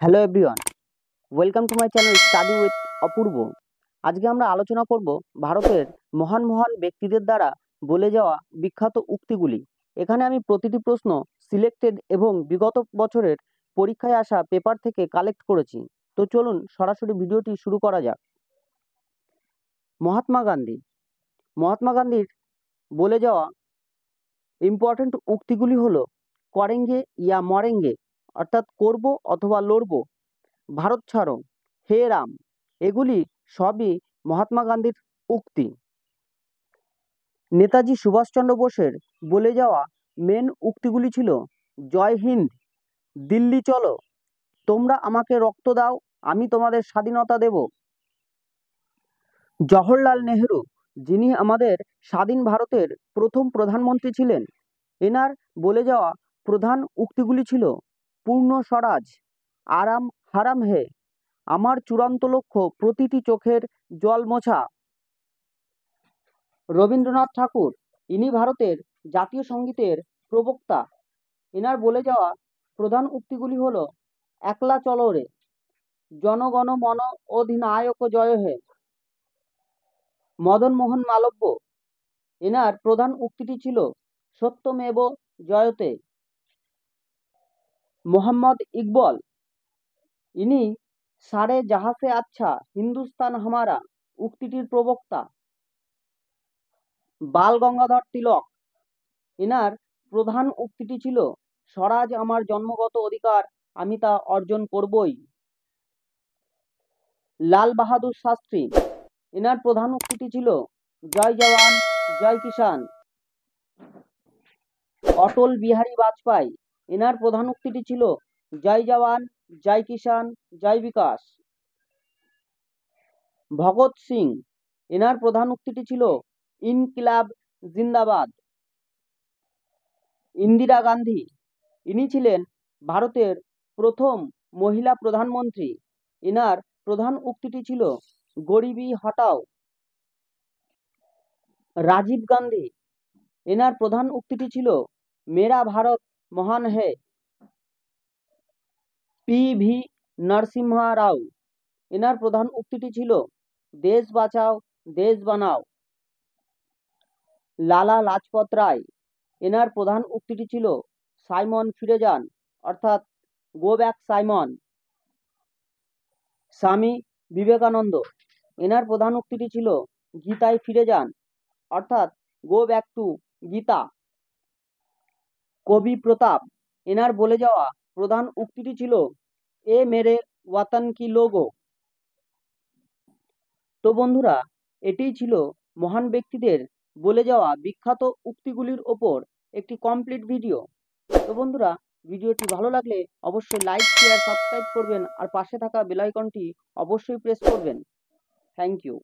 Hello everyone, welcome to my channel study with Apurba. আজকে আমরা আলোচনা করব ভারতের মহান মহান ব্যক্তিদের দ্বারা বলে যাওয়া বিখ্যাত উক্তিগুলি। এখানে আমি প্রতিটি প্রশ্ন সিলেক্টেড এবং বিগত বছরের পরীক্ষায় আসা পেপার থেকে কালেক্ট করেছি। তো চলুন সরাসরি ভিডিওটি শুরু করা যাক। মহাত্মা গান্ধী। মহাত্মা গান্ধীর বলে যাওয়া ইম্পর্ট্যান্ট উক্তিগুলি হলো করেঙ্গে ইয়া মরেঙ্গে, অর্থাৎ করব অথবা লড়ব, ভারত ছাড়ো, হে রাম। এগুলি সবই মহাত্মা গান্ধীর উক্তি। নেতাজি সুভাষচন্দ্র বোসের বলে যাওয়া মেন উক্তিগুলি ছিল জয় হিন্দ, দিল্লি চলো, তোমরা আমাকে রক্ত দাও, আমি তোমাদের স্বাধীনতা দেব। জওহরলাল নেহেরু, যিনি আমাদের স্বাধীন ভারতের প্রথম প্রধানমন্ত্রী ছিলেন, এনার বলে যাওয়া প্রধান উক্তিগুলি ছিল পূর্ণ স্বরাজ, আরাম হারাম হে, আমার চূড়ান্ত লক্ষ্য প্রতিটি চোখের জল মোছা। রবীন্দ্রনাথ ঠাকুর, ইনি ভারতের জাতীয় সঙ্গীতের প্রবক্তা। এনার বলে যাওয়া প্রধান উক্তিগুলি হলো একলা চলো রে, জনগণ মন অধিনায়ক জয় হে। মদন মোহন মালব্য, এনার প্রধান উক্তিটি ছিল সত্যমেব জয়তে। মোহাম্মদ ইকবল, ইনি সারে জাহাসে আচ্ছা হিন্দুস্তান হামারা উক্তিটির প্রবক্তা। বাল গঙ্গাধর তিলক, এনার প্রধান উক্তিটি ছিল স্বরাজ আমার জন্মগত অধিকার, আমি তা অর্জন করবই। লাল বাহাদুর শাস্ত্রী, এনার প্রধান উক্তিটি ছিল জয় জওয়ান জয় কিষান। অটল বিহারী বাজপেয়ী, এনার প্রধান উক্তিটি ছিল জয় জওয়ান জয় কিষান জয় বিকাশ। ভগৎ সিং, এনার প্রধান উক্তিটি ছিল ইনকিলাব জিন্দাবাদ। ইন্দিরা গান্ধী, ইনি ছিলেন ভারতের প্রথম মহিলা প্রধানমন্ত্রী। এনার প্রধান উক্তিটি ছিল গরিবি হটাও। রাজীব গান্ধী, এনার প্রধান উক্তিটি ছিল মেরা ভারত মহান হে। পি.ভি. নরসিম্হা রাও, এনার প্রধান উক্তিটি ছিল দেশ বাঁচাও দেশ বানাও। লালা লাজপত রায়, এনার প্রধান উক্তিটি ছিল সাইমন ফিরে যান, অর্থাৎ go back Simon. Swami Vivekananda, এনার প্রধান উক্তিটি ছিল গীতায় ফিরে যান, অর্থাৎ গো ব্যাক টু গীতা। কবি প্রতাপ, এনার বলে যাওয়া প্রধান উক্তিটি ছিল এ মেরে ওয়াতন কি লোগো। তো বন্ধুরা, এটিই ছিল মহান ব্যক্তিদের বলে যাওয়া বিখ্যাত উক্তিগুলির ওপর একটি কমপ্লিট ভিডিও। তো বন্ধুরা, ভিডিওটি ভালো লাগলে অবশ্যই লাইক শেয়ার সাবস্ক্রাইব করবেন আর পাশে থাকা বেল আইকনটি অবশ্যই প্রেস করবেন। Thank you.